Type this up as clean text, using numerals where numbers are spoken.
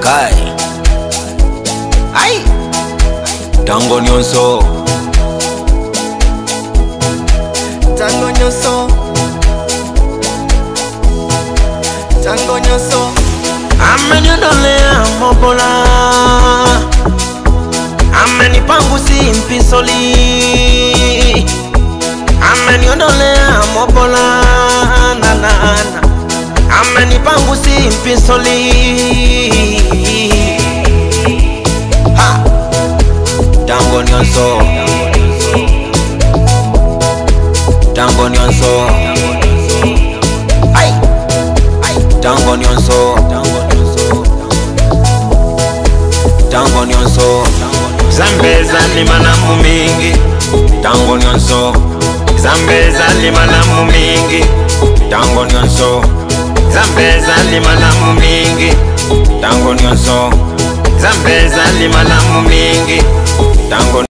Kai Ai Tango nyonso Tango nyonso Tango nyonso Amenyondolea mobola Amenipangusi mpisoli Amenyondolea mobola na na na Amenipangusi mpisoli Ha Tango nyonso Tango nyonso Ai Tango nyonso Tango nyonso Zambeza ni manamu mingi Tango nyonso Zambeza ni manamu mingi Tango nyonso Zambeza ni manamu mingi Tango nyonso Zambeza ni manamu mingi Tango